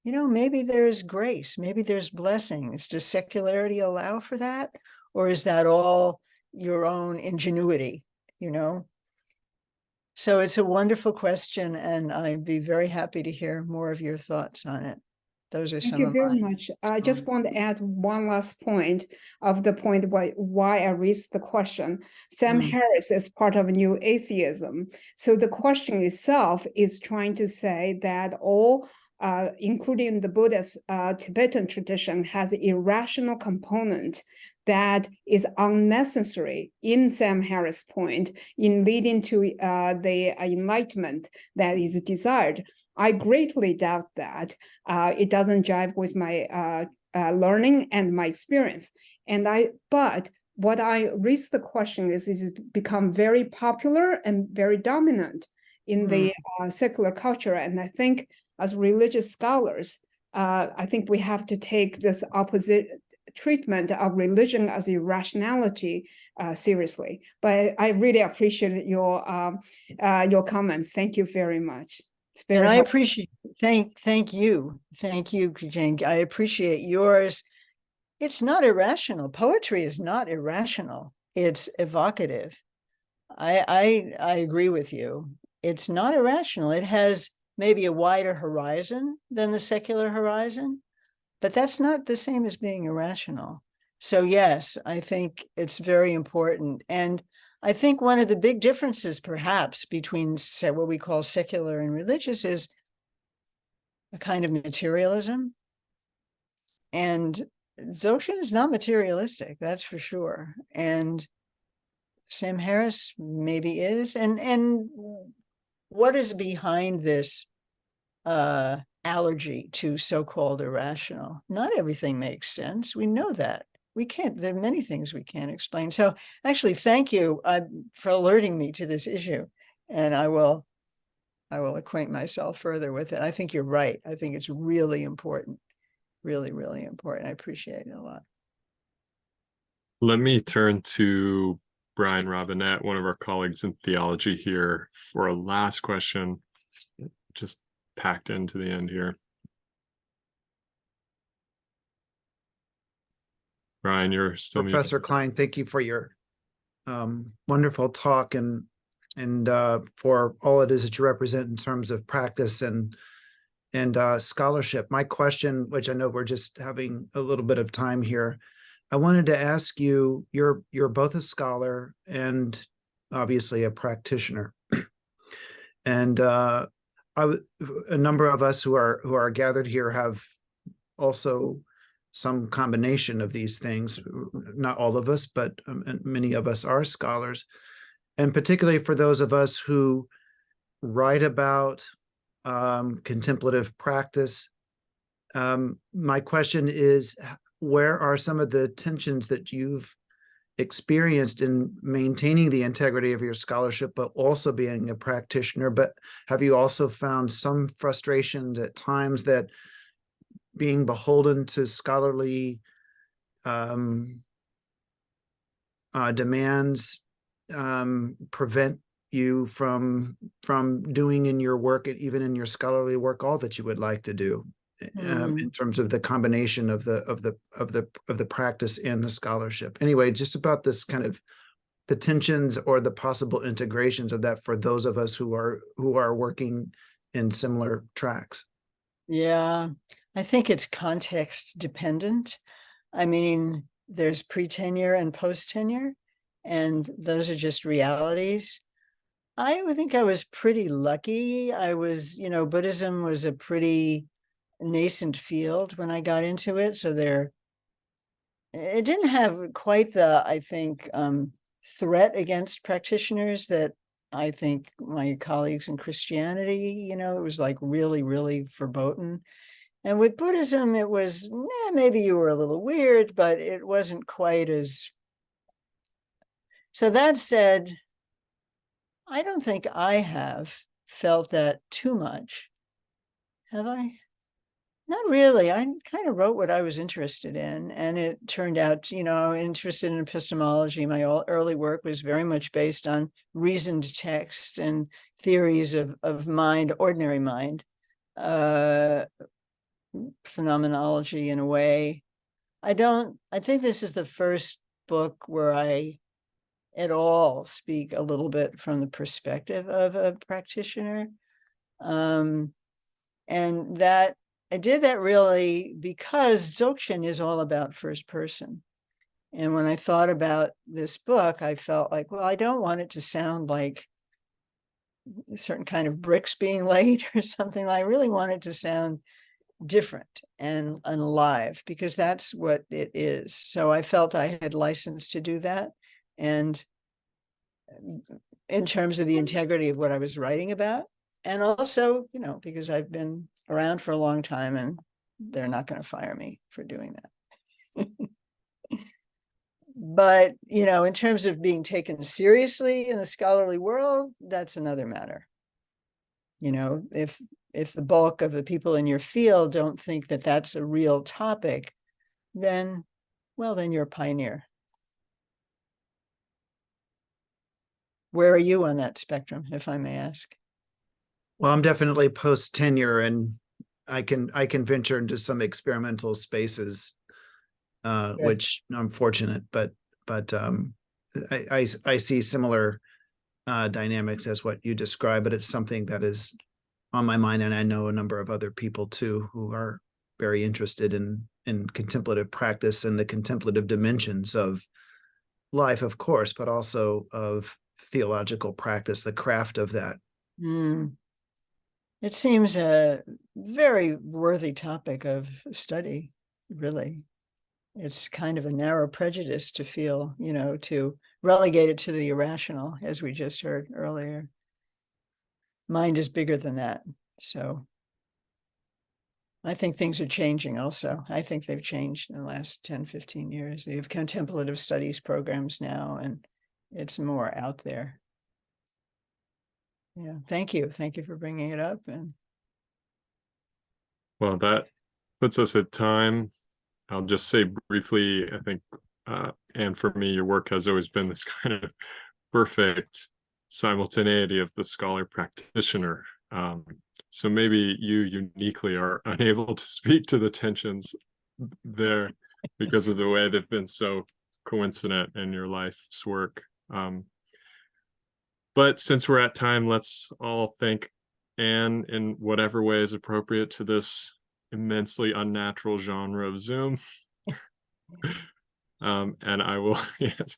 Maybe there's grace, maybe there's blessings. Does secularity allow for that? Or is that all your own ingenuity, So it's a wonderful question, and I'd be very happy to hear more of your thoughts on it. Those are Thank some you of very mine. much. I just want to add one last point of the point why I raised the question. Sam Harris is part of New Atheism. So the question itself is trying to say that all, including the Buddhist Tibetan tradition, has an irrational component that is unnecessary, in Sam Harris' point, in leading to the enlightenment that is desired. I greatly doubt that. It doesn't jive with my learning and my experience. But what I raised the question is it become very popular and very dominant in the secular culture. And I think as religious scholars, I think we have to take this opposite treatment of religion as irrationality seriously. But I really appreciate your comments. Thank you very much. And I appreciate, thank you, Jane. I appreciate yours. It's not irrational. Poetry is not irrational. It's evocative. I agree with you. It's not irrational. It has maybe a wider horizon than the secular horizon, but that's not the same as being irrational. So yes, I think it's very important. And I think one of the big differences, perhaps, between what we call secular and religious is a kind of materialism. And Dzogchen is not materialistic, that's for sure. And Sam Harris maybe is. And what is behind this allergy to so-called irrational? Not everything makes sense. We know that. There are many things we can't explain. So actually, thank you for alerting me to this issue. And I will acquaint myself further with it. I think you're right. I think it's really important. Really, really important. I appreciate it a lot. Let me turn to Brian Robinette, one of our colleagues in theology here, for a last question, just packed into the end here. Brian, you're still Professor muted. Klein, thank you for your wonderful talk and for all it is that you represent in terms of practice and scholarship. My question, which I know we're just having a little bit of time here, I wanted to ask you, you're both a scholar and obviously a practitioner. And a number of us who are gathered here have also some combination of these things. Not all of us, but many of us are scholars. And particularly for those of us who write about contemplative practice, my question is, where are some of the tensions that you've experienced in maintaining the integrity of your scholarship, but also being a practitioner? But have you also found some frustration at times that being beholden to scholarly demands prevent you from doing in your work, even in your scholarly work, all that you would like to do in terms of the combination of the practice and the scholarship? Anyway, just about this kind of the tensions or the possible integrations of that for those of us who are working in similar tracks. Yeah, I think it's context dependent. I mean, there's pre-tenure and post-tenure, and those are just realities. I would think I was pretty lucky. I was, Buddhism was a pretty nascent field when I got into it. So it didn't have quite the, I think, threat against practitioners that I think my colleagues in Christianity, it was like really, really verboten. And with Buddhism, it was, maybe you were a little weird, but it wasn't quite as. So that said, I don't think I have felt that too much. Have I? Not really. I kind of wrote what I was interested in, and it turned out, interested in epistemology. My early work was very much based on reasoned texts and theories of mind, ordinary mind, phenomenology in a way. I think this is the first book where I at all speak a little bit from the perspective of a practitioner. And that I did that really because Dzogchen is all about first person. And when I thought about this book, I felt like, well, I don't want it to sound like a certain kind of bricks being laid or something. I really want it to sound different and alive, because that's what it is. So I felt I had license to do that. And in terms of the integrity of what I was writing about, and also, because I've been around for a long time and they're not going to fire me for doing that. But, in terms of being taken seriously in the scholarly world, that's another matter. If the bulk of the people in your field don't think that that's a real topic, then you're a pioneer. Where are you on that spectrum, if I may ask? Well, I'm definitely post tenure, and I can venture into some experimental spaces, which I'm fortunate, but I see similar dynamics as what you describe, but it's something that is on my mind, and I know a number of other people too who are very interested in contemplative practice and the contemplative dimensions of life, of course, but also of theological practice, the craft of that. It seems a very worthy topic of study, really. It's kind of a narrow prejudice to feel, to relegate it to the irrational, as we just heard earlier. Mind is bigger than that. So I think things are changing also. I think they've changed in the last 10, 15 years. You have contemplative studies programs now, and it's more out there. Yeah, thank you. Thank you for bringing it up. And well, that puts us at time. I'll just say briefly, I think, and for me, your work has always been this kind of perfect simultaneity of the scholar practitioner. So maybe you uniquely are unable to speak to the tensions there because of the way they've been so coincident in your life's work. But since we're at time, let's all thank Anne in whatever way is appropriate to this immensely unnatural genre of Zoom. And I will, yes,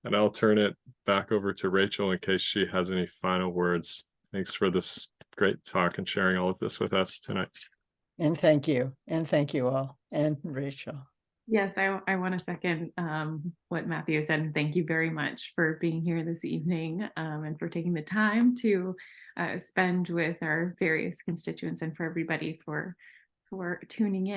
and I'll turn it back over to Rachel in case she has any final words. Thanks for this great talk and sharing all of this with us tonight. And thank you. And thank you all. And Rachel. Yes, I want to second what Matthew said, and thank you very much for being here this evening, and for taking the time to spend with our various constituents, and for everybody for tuning in.